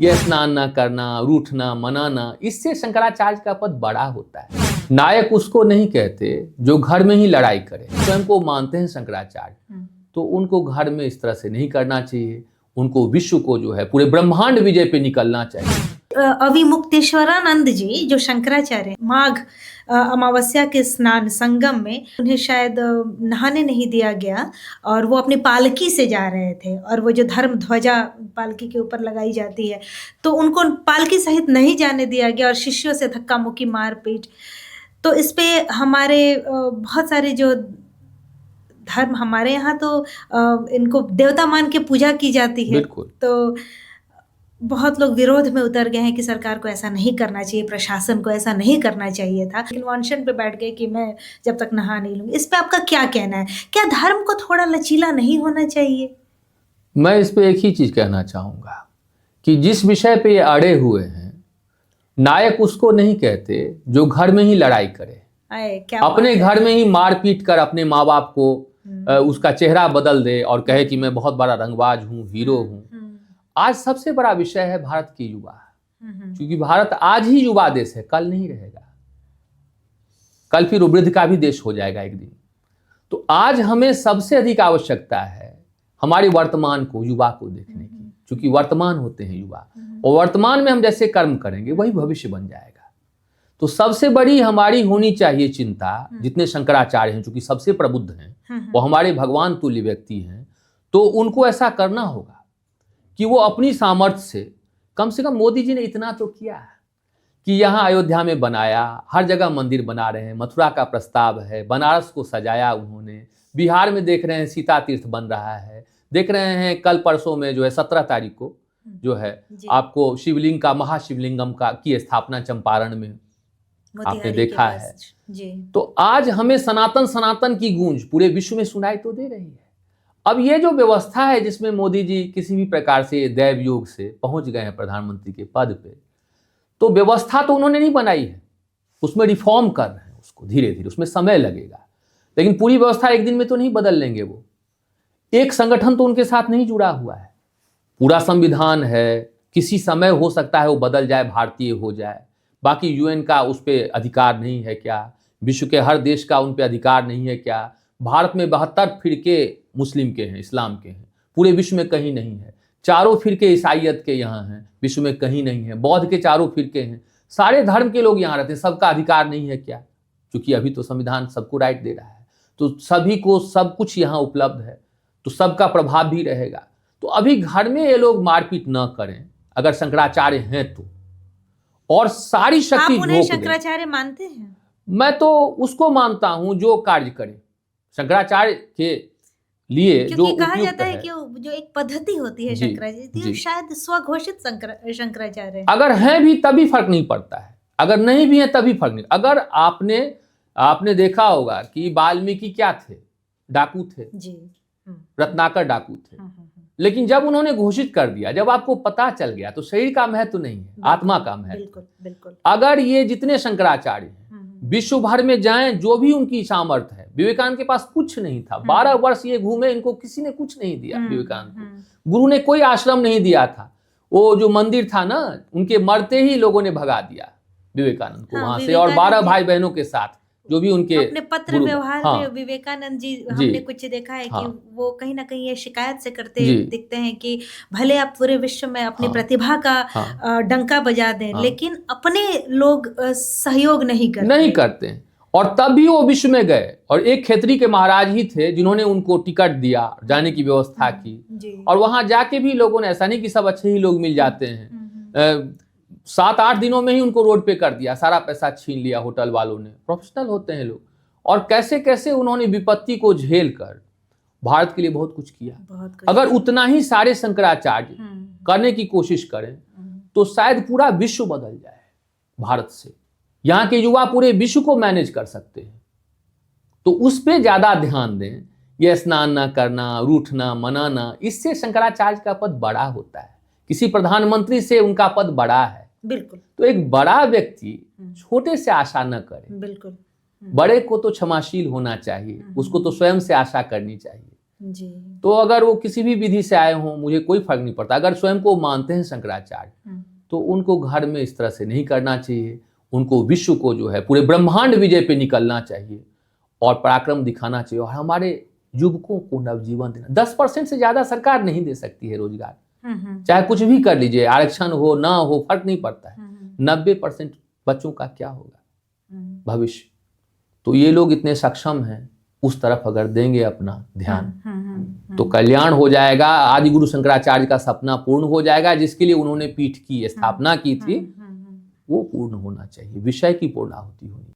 यह स्नान न करना, रूठना, मनाना, इससे शंकराचार्य का पद बड़ा होता है। नायक उसको नहीं कहते जो घर में ही लड़ाई करे। स्वयं को मानते हैं शंकराचार्य, तो उनको घर में इस तरह से नहीं करना चाहिए। उनको विश्व को जो है पूरे ब्रह्मांड विजय पे निकलना चाहिए। अविमुक्तेश्वरानंद जी जो शंकराचार्य माघ अमावस्या के स्नान संगम में उन्हें शायद नहाने नहीं दिया गया और वो अपनी पालकी से जा रहे थे और वो जो धर्म ध्वजा पालकी के ऊपर लगाई जाती है तो उनको पालकी सहित नहीं जाने दिया गया और शिष्यों से धक्का मुक्की मारपीट। तो इस पे हमारे बहुत सारे जो धर्म हमारे यहाँ तो इनको देवता मान के पूजा की जाती है, तो बहुत लोग विरोध में उतर गए हैं कि सरकार को ऐसा नहीं करना चाहिए, प्रशासन को ऐसा नहीं करना चाहिए था, लेकिन वो अनशन पे बैठ गए कि मैं जब तक नहा नहीं लूंगी। इस पे आपका क्या कहना है? क्या धर्म को थोड़ा लचीला नहीं होना चाहिए? मैं इस पे एक ही चीज कहना चाहूंगा कि जिस विषय पे ये अड़े हुए हैं, नायक उसको नहीं कहते जो घर में ही लड़ाई करे, अपने घर में ही मारपीट कर अपने माँ बाप को उसका चेहरा बदल दे और कहे कि मैं बहुत बड़ा रंगबाज हूँ, हीरो हूँ। आज सबसे बड़ा विषय है भारत की युवा, क्योंकि भारत आज ही युवा देश है, कल नहीं रहेगा। कल फिर वृद्ध का भी देश हो जाएगा एक दिन। तो आज हमें सबसे अधिक आवश्यकता है हमारे वर्तमान को, युवा को देखने की, क्योंकि वर्तमान होते हैं युवा, और वर्तमान में हम जैसे कर्म करेंगे वही भविष्य बन जाएगा। तो सबसे बड़ी हमारी होनी चाहिए चिंता, जितने शंकराचार्य हैं, चूंकि सबसे प्रबुद्ध हैं, वो हमारे भगवान तुल्य व्यक्ति हैं, तो उनको ऐसा करना होगा कि वो अपनी सामर्थ्य से कम मोदी जी ने इतना तो किया है कि यहाँ अयोध्या में बनाया, हर जगह मंदिर बना रहे हैं, मथुरा का प्रस्ताव है, बनारस को सजाया उन्होंने, बिहार में देख रहे हैं सीता तीर्थ बन रहा है, देख रहे हैं कल परसों में जो है 17 तारीख को जो है आपको शिवलिंग का, महाशिवलिंगम का की स्थापना चंपारण में आपने देखा है जी। तो आज हमें सनातन की गूंज पूरे विश्व में सुनाई तो दे रही है। अब ये जो व्यवस्था है जिसमें मोदी जी किसी भी प्रकार से दैव योग से पहुंच गए हैं प्रधानमंत्री के पद पे, तो व्यवस्था तो उन्होंने नहीं बनाई है, उसमें रिफॉर्म कर रहे हैं उसको धीरे धीरे, उसमें समय लगेगा, लेकिन पूरी व्यवस्था एक दिन में तो नहीं बदल लेंगे वो। एक संगठन तो उनके साथ नहीं जुड़ा हुआ है, पूरा संविधान है, किसी समय हो सकता है वो बदल जाए, भारतीय हो जाए। बाकी यूएन का उस पर अधिकार नहीं है क्या? विश्व के हर देश का उन पर अधिकार नहीं है क्या? भारत में 72 फिरके मुस्लिम के हैं, इस्लाम के हैं, पूरे विश्व में कहीं नहीं है। 4 फिरके ईसाइयत के यहाँ हैं, विश्व में कहीं नहीं है। बौद्ध के 4 फिरके हैं, सारे धर्म के लोग यहाँ रहते हैं, सबका अधिकार नहीं है क्या? क्योंकि अभी तो संविधान सबको राइट दे रहा है, तो सभी को सब कुछ यहाँ उपलब्ध है, तो सबका प्रभाव भी रहेगा। तो अभी घर में ये लोग मारपीट न करें अगर शंकराचार्य हैं तो, और सारी शक्ति आप उन्हें शंकराचार्य मानते हैं? मैं तो उसको मानता हूं जो कार्य करे शंकराचार्य के लिए, जो कहा जाता है कि जो एक पद्धति होती है शंकराचार्य, शायद स्वघोषित शंकराचार्य अगर हैं भी तभी फर्क नहीं पड़ता है, अगर नहीं भी है तभी फर्क नहीं। अगर आपने देखा होगा कि वाल्मीकि क्या थे? डाकू थे जी, रत्नाकर डाकू थे, लेकिन जब उन्होंने घोषित कर दिया, जब आपको पता चल गया, तो शरीर का महत्व नहीं है, आत्मा का महत्व। बिल्कुल। अगर ये जितने शंकराचार्य हैं विश्व भर में जाएं, जो भी उनकी सामर्थ्य है, विवेकानंद के पास कुछ नहीं था, 12 वर्ष ये घूमे, इनको किसी ने कुछ नहीं दिया। विवेकानंद को गुरु ने कोई आश्रम नहीं दिया था, वो जो मंदिर था ना, उनके मरते ही लोगों ने भगा दिया विवेकानंद को वहां से, और 12 भाई बहनों के साथ जो भी उनके अपने पत्र व्यवहार में विवेकानंद जी हमने कुछ देखा है कि वो कहीं ना कहीं ये शिकायत से करते दिखते हैं कि भले आप पूरे विश्व में अपनी प्रतिभा का डंका बजा दें, लेकिन अपने लोग सहयोग नहीं करते हैं। और तब भी वो विश्व में गए, और एक खेतरी के महाराज ही थे जिन्होंने उनको टिकट दिया, जाने की व्यवस्था की, और वहां जाके भी लोगों ने, ऐसा नहीं कि सब अच्छे ही लोग मिल जाते हैं, 7-8 दिनों में ही उनको रोड पे कर दिया, सारा पैसा छीन लिया होटल वालों ने। प्रोफेशनल होते हैं लोग, और कैसे कैसे उन्होंने विपत्ति को झेल कर भारत के लिए बहुत कुछ किया। अगर उतना ही सारे शंकराचार्य करने की कोशिश करें तो शायद पूरा विश्व बदल जाए भारत से। यहाँ के युवा पूरे विश्व को मैनेज कर सकते हैं, तो उस पर ज्यादा ध्यान दें। यह स्नान न करना, रूठना, मनाना, इससे शंकराचार्य का पद बड़ा होता है, किसी प्रधानमंत्री से उनका पद बड़ा है। बिल्कुल। तो एक बड़ा व्यक्ति छोटे से आशा न करे। बिल्कुल। बड़े को तो क्षमाशील होना चाहिए, उसको तो स्वयं से आशा करनी चाहिए। जी। तो अगर वो किसी भी विधि से आए हों, मुझे कोई फर्क नहीं पड़ता। अगर स्वयं को मानते हैं शंकराचार्य, तो उनको घर में इस तरह से नहीं करना चाहिए। उनको विश्व को जो है पूरे ब्रह्मांड विजय पे निकलना चाहिए और पराक्रम दिखाना चाहिए, और हमारे युवकों को नवजीवन देना। 10% से ज्यादा सरकार नहीं दे सकती है रोजगार, चाहे कुछ भी कर लीजिए, आरक्षण हो ना हो फर्क नहीं पड़ता है। 90% बच्चों का क्या होगा भविष्य? तो ये लोग इतने सक्षम हैं, उस तरफ अगर देंगे अपना ध्यान तो कल्याण हो जाएगा। आदि गुरु शंकराचार्य का सपना पूर्ण हो जाएगा, जिसके लिए उन्होंने पीठ की स्थापना की थी, वो पूर्ण होना चाहिए। विषय की पूर्णाहुति होनी